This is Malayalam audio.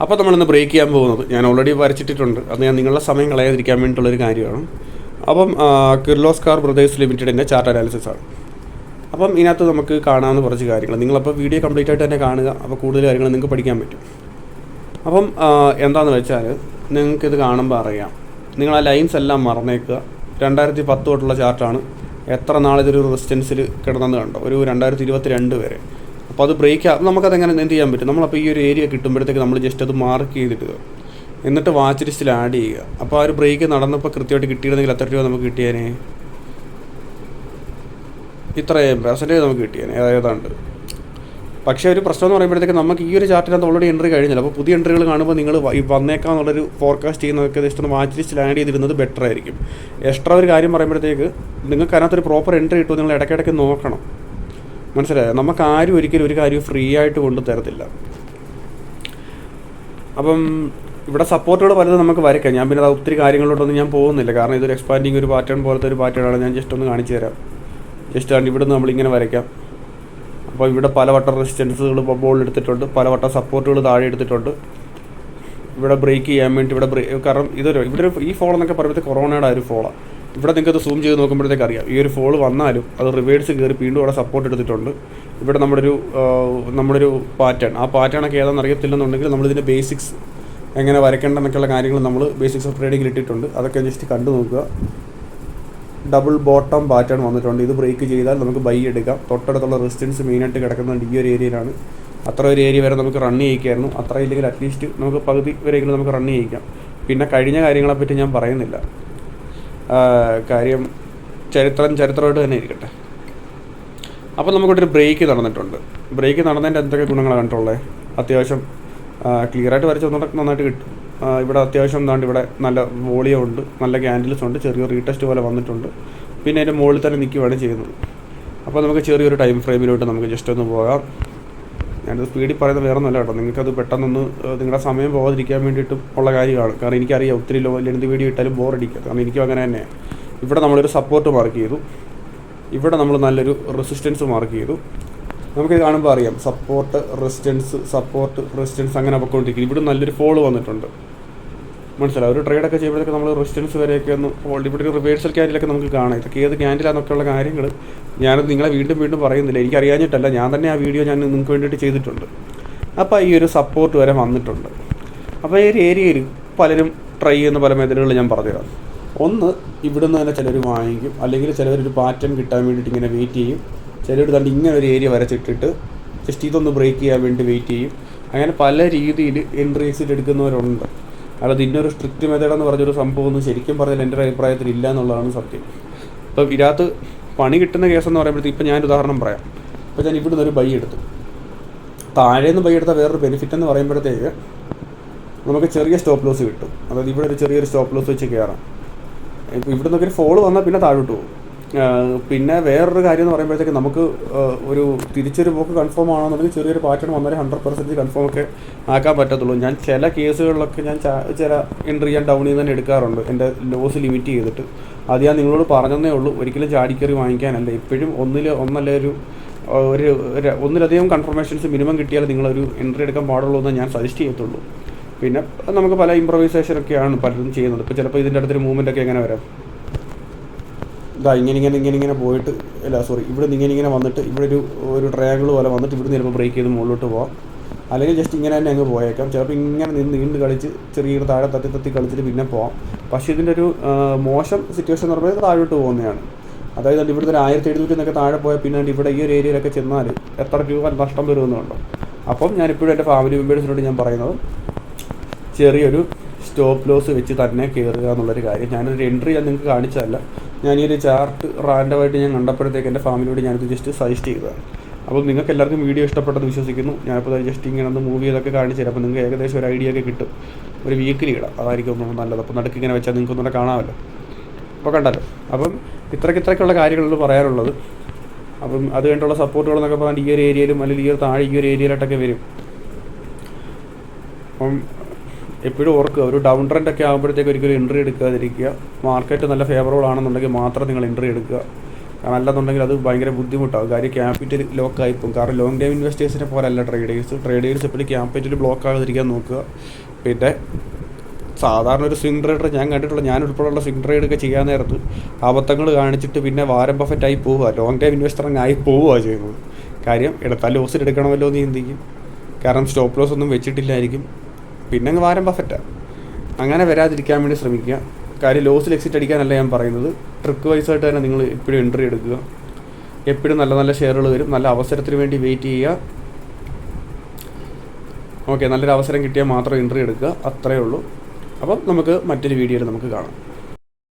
അപ്പോൾ നമ്മളിന്ന് ബ്രേക്ക് ചെയ്യാൻ പോകുന്നത് ഞാൻ ഓൾറെഡി വരച്ചിട്ടിട്ടുണ്ട്, അത് ഞാൻ നിങ്ങളുടെ സമയം കളയാതിരിക്കാൻ വേണ്ടിയിട്ടുള്ളൊരു കാര്യമാണ്. അപ്പം കിർലോസ്കാർ ബ്രദേഴ്സ് ലിമിറ്റഡിൻ്റെ ചാർട്ട് അനാലിസിസ് ആണ്. അപ്പം ഇതിനകത്ത് നമുക്ക് കാണാവുന്ന കുറച്ച് കാര്യങ്ങൾ, നിങ്ങളപ്പോൾ വീഡിയോ കംപ്ലീറ്റ് ആയിട്ട് തന്നെ കാണുക, അപ്പോൾ കൂടുതൽ കാര്യങ്ങൾ നിങ്ങൾക്ക് പഠിക്കാൻ പറ്റും. അപ്പം എന്താണെന്ന് വെച്ചാൽ നിങ്ങൾക്കിത് കാണുമ്പോൾ അറിയാം, നിങ്ങൾ ആ ലൈൻസ് എല്ലാം മറന്നേക്കുക. 2010 തൊട്ടുള്ള ചാർട്ടാണ്. എത്ര നാളിതൊരു റെസിസ്റ്റൻസിൽ കിടന്നെന്ന് കണ്ടോ, ഒരു 2022 വരെ. അപ്പോൾ അത് ബ്രേക്ക് നമുക്കതെങ്ങനെ എന്ത് ചെയ്യാൻ പറ്റും, നമ്മളപ്പോൾ ഈ ഒരു ഏരിയ കിട്ടുമ്പോഴത്തേക്ക് നമ്മൾ ജസ്റ്റ് അത് മാർക്ക് ചെയ്തിടുക, എന്നിട്ട് വാച്ച് ലിസ്റ്റിൽ ആഡ് ചെയ്യുക. അപ്പോൾ ആ ഒരു ബ്രേക്ക് നടന്നപ്പോൾ കൃത്യമായിട്ട് കിട്ടിയിരുന്നെങ്കിൽ എത്ര രൂപ നമുക്ക് കിട്ടിയേനെ, ഇത്രയും പെർസെൻറ്റേജ് നമുക്ക് കിട്ടിയേനെ ഏതാണ്ട്. പക്ഷേ ഒരു പ്രശ്നം എന്ന് പറയുമ്പോഴത്തേക്ക് നമുക്ക് ഈ ഒരു ചാർട്ടിനകത്ത് ഓൾറെഡി എൻട്രി കഴിഞ്ഞില്ല. അപ്പോൾ പുതിയ എൻട്രികൾ കാണുമ്പോൾ നിങ്ങൾ വന്നേക്കാന്നുള്ളൊരു ഫോർകാസ്റ്റ് ചെയ്യുന്നതൊക്കെ ജസ്റ്റ് ഒന്ന് വാച്ച് ലിസ്റ്റിൽ ആഡ് ചെയ്തിരുന്നത് ബെറ്റർ ആയിരിക്കും. എക്സ്ട്രാ ഒരു കാര്യം പറയുമ്പോഴത്തേക്ക് നിങ്ങൾക്ക് അതിനകത്തൊരു പ്രോപ്പർ എൻട്രി കിട്ടും, നിങ്ങൾ ഇടയ്ക്കിടയ്ക്ക് നോക്കണം. മനസ്സിലായോ? നമുക്ക് ആരും ഒരിക്കലും ഒരു കാര്യം ഫ്രീ ആയിട്ട് കൊണ്ടു തരത്തില്ല. അപ്പം ഇവിടെ സപ്പോർട്ടുകൾ പലതും നമുക്ക് വരയ്ക്കാം. ഞാൻ പിന്നെ അത് ഒത്തിരി കാര്യങ്ങളിലോട്ടൊന്നും ഞാൻ പോകുന്നില്ല, കാരണം ഇതൊരു എക്സ്പാൻഡിങ് ഒരു പാറ്റേൺ പോലത്തെ ഒരു പാറ്റേണാണ്. ഞാൻ ജസ്റ്റ് ഒന്ന് കാണിച്ചു തരാം. ജസ്റ്റ് ആണ് ഇവിടെ നിന്ന് നമ്മളിങ്ങനെ വരയ്ക്കാം. അപ്പോൾ ഇവിടെ പലവട്ടം റെസിസ്റ്റൻസുകൾ ബോൾ എടുത്തിട്ടുണ്ട്, പലവട്ടം സപ്പോർട്ടുകൾ താഴെ എടുത്തിട്ടുണ്ട്. ഇവിടെ ബ്രേക്ക് ചെയ്യാൻ വേണ്ടി കാരണം ഇവിടെ ഈ ഫോൾ എന്നൊക്കെ പറയുമ്പോഴത്തേക്ക് കൊറോണയുടെ ഒരു ഫോളാണ്. ഇവിടെ നിങ്ങൾക്ക് സൂം ചെയ്ത് നോക്കുമ്പോഴത്തേക്ക് അറിയാം, ഈ ഒരു ഫോൾ വന്നാലും അത് റിവേഴ്സ് കയറി വീണ്ടും അവിടെ സപ്പോർട്ട് എടുത്തിട്ടുണ്ട്. ഇവിടെ നമ്മുടെ ഒരു പാറ്റേൺ, ആ പാറ്റേണൊക്കെ ഏതാണെന്ന് അറിയത്തില്ലെന്നുണ്ടെങ്കിൽ നമ്മളിതിൻ്റെ ബേസിക്സ് എങ്ങനെ വരയ്ക്കേണ്ടെന്നൊക്കെയുള്ള കാര്യങ്ങൾ നമ്മൾ ബേസിക്സ് ഓഫ് ട്രേഡിങ്ങിൽ ഇട്ടിട്ടുണ്ട്. അതൊക്കെ ജസ്റ്റ് കണ്ടു നോക്കുക. ഡബിൾ ബോട്ടം പാറ്റേൺ വന്നിട്ടുണ്ട്. ഇത് ബ്രേക്ക് ചെയ്താൽ നമുക്ക് ബൈ എടുക്കാം. തൊട്ടടുത്തുള്ള റെസിസ്റ്റൻസ് മെയിനായിട്ട് കിടക്കുന്നത് ഈ ഒരു ഏരിയയിലാണ്. അത്ര ഒരു ഏരിയ വരെ നമുക്ക് റൺ ചെയ്യിക്കായിരുന്നു. അത്ര ഇല്ലെങ്കിൽ അറ്റ്ലീസ്റ്റ് നമുക്ക് പകുതി വരെയെങ്കിലും നമുക്ക് റൺ ചെയ്യിക്കാം. പിന്നെ കഴിഞ്ഞ കാര്യങ്ങളെപ്പറ്റി ഞാൻ പറയുന്നില്ല, കാര്യം ചരിത്രമായിട്ട് തന്നെ ഇരിക്കട്ടെ. അപ്പോൾ നമുക്കൊരു ബ്രേക്ക് നടന്നിട്ടുണ്ട്. ബ്രേക്ക് നടന്നതിൻ്റെ എന്തൊക്കെ ഗുണങ്ങളാണ് കണ്ടുള്ളത്? അത്യാവശ്യം ക്ലിയറായിട്ട് വരച്ച് നന്നായിട്ട് കിട്ടും. ഇവിടെ അത്യാവശ്യം എന്താണ്ട് ഇവിടെ നല്ല വോളിയം ഉണ്ട്, നല്ല ക്യാൻഡിൽസ് ഉണ്ട്, ചെറിയൊരു റീടെസ്റ്റ് പോലെ വന്നിട്ടുണ്ട്. പിന്നെ അതിൻ്റെ മുകളിൽ തന്നെ നിൽക്കുകയാണ് ചെയ്യുന്നത്. അപ്പോൾ നമുക്ക് ചെറിയൊരു ടൈം ഫ്രെയിമിലോട്ട് നമുക്ക് ജസ്റ്റ് ഒന്ന് പോകാം. ഞാനത് സ്പീഡിൽ പറയുന്നത് വേറെ ഒന്നുമല്ല കേട്ടോ, നിങ്ങൾക്കത് പെട്ടെന്നൊന്ന് നിങ്ങളുടെ സമയം പോകാതിരിക്കാൻ വേണ്ടിയിട്ടും ഉള്ള കാര്യമാണ്. കാരണം എനിക്കറിയാം ഒത്തിരി ലെന്ത് വീഡിയോ ഇട്ടാലും ബോറടിക്കുക, കാരണം എനിക്കും അങ്ങനെ തന്നെയാണ്. ഇവിടെ നമ്മളൊരു സപ്പോർട്ട് മാർക്ക് ചെയ്തു, ഇവിടെ നമ്മൾ നല്ലൊരു റെസിസ്റ്റൻസ് മാർക്ക് ചെയ്തു. നമുക്കിത് കാണുമ്പോൾ അറിയാം, സപ്പോർട്ട് റെസിസ്റ്റൻസ് അങ്ങനെ പൊയ്ക്കൊണ്ടിരിക്കും. ഇവിടെ നല്ലൊരു ഫോൾ വന്നിട്ടുണ്ട്. മനസ്സിലാവും. ഒരു ട്രേഡൊക്കെ ചെയ്യുമ്പോഴത്തേക്ക് നമ്മൾ റെസിസ്റ്റൻസ് വരെയൊക്കെ ഒന്ന് ഹോൾഡ്. ഇവിടെ ഒരു റിവേഴ്സൽ ക്യാൻഡിലൊക്കെ നമുക്ക് കാണാം. ഇതൊക്കെ ഏത് ക്യാൻഡിലാന്നൊക്കെയുള്ള കാര്യങ്ങൾ ഞാനത് നിങ്ങളെ വീണ്ടും പറയുന്നില്ല, എനിക്കറിയാഞ്ഞിട്ടല്ല, ഞാൻ തന്നെ ആ വീഡിയോ ഞാൻ നിങ്ങൾക്ക് വേണ്ടിയിട്ട് ചെയ്തിട്ടുണ്ട്. അപ്പോൾ ഈ ഒരു സപ്പോർട്ട് വരെ വന്നിട്ടുണ്ട്. അപ്പോൾ ഈ ഒരു ഏരിയയിൽ പലരും ട്രൈ ചെയ്യുന്ന പല മെത്തേഡുകൾ ഞാൻ പറഞ്ഞുതരാം. ഒന്ന്, ഇവിടുന്ന് തന്നെ ചിലർ വാങ്ങിക്കും, അല്ലെങ്കിൽ ചിലവരൊരു പാറ്റേൺ കിട്ടാൻ വേണ്ടിയിട്ട് ഇങ്ങനെ വെയിറ്റ് ചെയ്യും. ചിലർ തന്നെ ഇങ്ങനെ ഒരു ഏരിയ വരച്ചിട്ടിട്ട് ജസ്റ്റ് ഇതൊന്ന് ബ്രേക്ക് ചെയ്യാൻ വേണ്ടി വെയിറ്റ് ചെയ്യും. അങ്ങനെ പല രീതിയിൽ എൻട്രി എക്സിറ്റ് എടുക്കുന്നവരുണ്ട്. അല്ലാതെ ഇന്നൊരു സ്ട്രിക്റ്റ് മെത്തേഡെന്ന് പറഞ്ഞൊരു സംഭവമൊന്നും ശരിക്കും പറഞ്ഞാൽ എൻ്റെ അഭിപ്രായത്തിൽ ഇല്ല എന്നുള്ളതാണ് സത്യം. ഇപ്പം ഇതിനകത്ത് പണി കിട്ടുന്ന കേസെന്ന് പറയുമ്പോഴത്തേക്ക് ഇപ്പം ഞാനൊരു ഉദാഹരണം പറയാം. ഇപ്പോൾ ഞാൻ ഇവിടുന്ന് ഒരു ബൈ എടുത്തു, താഴെ നിന്ന് ബൈ എടുത്ത വേറൊരു ബെനിഫിറ്റ് എന്ന് പറയുമ്പോഴത്തേക്ക് നമുക്ക് ചെറിയ സ്റ്റോപ്പ് ലോസ് കിട്ടും. അതായത് ഇവിടെ ഒരു ചെറിയൊരു സ്റ്റോപ്പ് ലോസ് വെച്ച് കയറാം. ഇപ്പോൾ ഇവിടെ നിന്നൊക്കെ ഒരു ഫോൾ വന്നാൽ പിന്നെ താഴോട്ട് പോകും. പിന്നെ വേറൊരു കാര്യം എന്ന് പറയുമ്പോഴത്തേക്ക് നമുക്ക് ഒരു തിരിച്ചൊരു പോക്ക് കൺഫേം ആണെന്നുണ്ടെങ്കിൽ ചെറിയൊരു പാറ്റേൺ വന്നാലേ 100% കൺഫേം ഒക്കെ ആക്കാൻ പറ്റത്തുള്ളൂ. ഞാൻ ചില കേസുകളിലൊക്കെ ഞാൻ ചില എൻട്രി ഞാൻ ഡൗണിൽ നിന്ന് തന്നെ എടുക്കാറുണ്ട്, എൻ്റെ ലോസ് ലിമിറ്റ് ചെയ്തിട്ട്. അത് ഞാൻ നിങ്ങളോട് പറഞ്ഞതേ ഉള്ളൂ, ഒരിക്കലും ചാടിക്കറി വാങ്ങിക്കാനല്ല. എപ്പോഴും ഒന്നിലധികം കൺഫർമേഷൻസ് മിനിമം കിട്ടിയാൽ നിങ്ങളൊരു എൻട്രി എടുക്കാൻ പാടുള്ളൂ എന്ന് ഞാൻ സജസ്റ്റ് ചെയ്യത്തുള്ളൂ. പിന്നെ നമുക്ക് പല ഇംപ്രവൈസേഷനൊക്കെയാണ് പലരും ചെയ്യുന്നത്. ഇപ്പോൾ ചിലപ്പോൾ ഇതിൻ്റെ അടുത്തൊരു മൂവ്മെൻ്റ് ഒക്കെ എങ്ങനെ വരാം, ഇതാ ഇങ്ങനെ പോയിട്ട് ഇവിടെ നിന്ന് ഇങ്ങനെ വന്നിട്ട് ഇവിടെ ഒരു ട്രയാങ്കിൾ പോലെ വന്നിട്ട് ഇവിടുന്ന് ചിലപ്പോൾ ബ്രേക്ക് ചെയ്ത് മുകളിലോട്ട് പോകാം. അല്ലെങ്കിൽ ജസ്റ്റ് ഇങ്ങനെ തന്നെ അങ്ങ് പോയേക്കാം. ചിലപ്പോൾ ഇങ്ങനെ നീണ്ട് കളിച്ച് ചെറിയൊരു താഴെ തത്തി കളിച്ചിട്ട് പിന്നെ പോകാം. പക്ഷേ ഇതിൻ്റെ ഒരു മോശം സിറ്റുവേഷൻ എന്ന് പറയുന്നത് താഴോട്ട് പോകുന്നതാണ്. അതായത് ഇവിടുത്തെ ഒരു 1700 താഴെ പോയാൽ പിന്നെ ഇവിടെ ഈ ഒരു ഏരിയയിലൊക്കെ ചെന്നാൽ എത്ര രൂപ നഷ്ടം വരുമെന്നുണ്ടോ. അപ്പം ഞാനിപ്പോഴും എൻ്റെ ഫാമിലി മെമ്പേഴ്സിനോട് ഞാൻ പറയുന്നത് ചെറിയൊരു സ്റ്റോപ്പ് ലോസ് വെച്ച് തന്നെ കയറുക എന്നുള്ളൊരു കാര്യം. ഞാനൊരു എൻട്രി ഞാൻ നിങ്ങൾക്ക് കാണിച്ചതല്ല, ഞാൻ ഈ ഒരു ചാർട്ട് റാൻഡമായിട്ട് ഞാൻ കണ്ടപ്പോഴത്തേക്ക് എൻ്റെ ഫാമിലിയോട് ഞാനിത് ജസ്റ്റ് സജസ്റ്റ് ചെയ്തതാണ്. അപ്പോൾ നിങ്ങൾക്ക് എല്ലാവർക്കും വീഡിയോ ഇഷ്ടപ്പെട്ടെന്ന് വിശ്വസിക്കുന്നു. ഞാനിപ്പോൾ ജസ്റ്റ് ഇങ്ങനെ ഒന്ന് മൂവ് ചെയ്തൊക്കെ കാണിച്ചു തരാം. അപ്പോൾ നിങ്ങൾക്ക് ഏകദേശം ഒരു ഐഡിയ ഒക്കെ കിട്ടും. ഒരു വീക്കിലി ഇടാം, അതായിരിക്കും ഒന്നും നല്ലത്. അപ്പോൾ നടുക്ക് ഇങ്ങനെ വെച്ചാൽ നിങ്ങൾക്ക് ഒന്നുകൂടെ കാണാമല്ലോ. അപ്പോൾ കണ്ടല്ലോ. അപ്പം ഇത്രയ്ക്കുള്ള കാര്യങ്ങളിൽ പറയാനുള്ളത്. അപ്പം അത് കഴിഞ്ഞിട്ടുള്ള സപ്പോർട്ടുകളെന്നൊക്കെ പറഞ്ഞാൽ ഈ ഒരു ഏരിയയിലും അല്ലെങ്കിൽ ഈ ഒരു താഴെ ഈ ഒരു ഏരിയയിലോട്ടൊക്കെ വരും. അപ്പം എപ്പോഴും ഓർക്കുക, ഒരു ഡൗൺ ട്രെൻഡ് ഒക്കെ ആകുമ്പോഴത്തേക്ക് ഒരിക്കലും എൻട്രി എടുക്കാതിരിക്കുക. മാർക്കറ്റ് നല്ല ഫേവറബിൾ ആണെന്നുണ്ടെങ്കിൽ മാത്രം നിങ്ങൾ എൻട്രി എടുക്കുക. കാരണം അല്ലെന്നുണ്ടെങ്കിൽ അത് ഭയങ്കര ബുദ്ധിമുട്ടാകും. കാര്യം ക്യാപിറ്റൽ ലോക്കായിപ്പോകും. കാരണം ലോങ് ടൈം ഇൻവെസ്റ്റേഴ്സിനെ പോലെ അല്ല ട്രേഡേഴ്സ് എപ്പോഴും ക്യാപിറ്റൽ ബ്ലോക്ക് ആകാതിരിക്കാൻ നോക്കുക. പിന്നെ സാധാരണ ഒരു സ്വിംഗ് ട്രേഡർ ഞാൻ കണ്ടിട്ടുള്ള, ഞാൻ ഉൾപ്പെടെയുള്ള സ്വിംഗ് ട്രേഡൊക്കെ ചെയ്യാൻ നേരത്ത് അബദ്ധങ്ങൾ കാണിച്ചിട്ട് പിന്നെ വാരൻ ബഫറ്റായി പോവുക, ലോങ് ടൈം ഇൻവെസ്റ്റർ അങ്ങ് ആയി പോവുക ചെയ്യുന്നത്. കാര്യം എടുത്താൽ ലോസിൽ എടുക്കണമല്ലോ എന്ന് ചിന്തിക്കും. കാരണം സ്റ്റോപ്പ് ലോസ് ഒന്നും വെച്ചിട്ടില്ലായിരിക്കും. പിന്നെ അങ്ങ് വാരൻ ബഫറ്റാണ്. അങ്ങനെ വരാതിരിക്കാൻ വേണ്ടി ശ്രമിക്കുക. കാര്യം ലോസിൽ എക്സിറ്റ് അടിക്കാനല്ല ഞാൻ പറയുന്നത്, ട്രിക്ക് വൈസായിട്ട് തന്നെ നിങ്ങൾ എപ്പോഴും എൻട്രി എടുക്കുക. എപ്പോഴും നല്ല നല്ല ഷെയറുകൾ വരും. നല്ല അവസരത്തിന് വേണ്ടി വെയിറ്റ് ചെയ്യുക. ഓക്കെ, നല്ലൊരു അവസരം കിട്ടിയാൽ മാത്രം എൻട്രി എടുക്കുക. അത്രയേ ഉള്ളൂ. അപ്പം നമുക്ക് മറ്റൊരു വീഡിയോയിൽ നമുക്ക് കാണാം.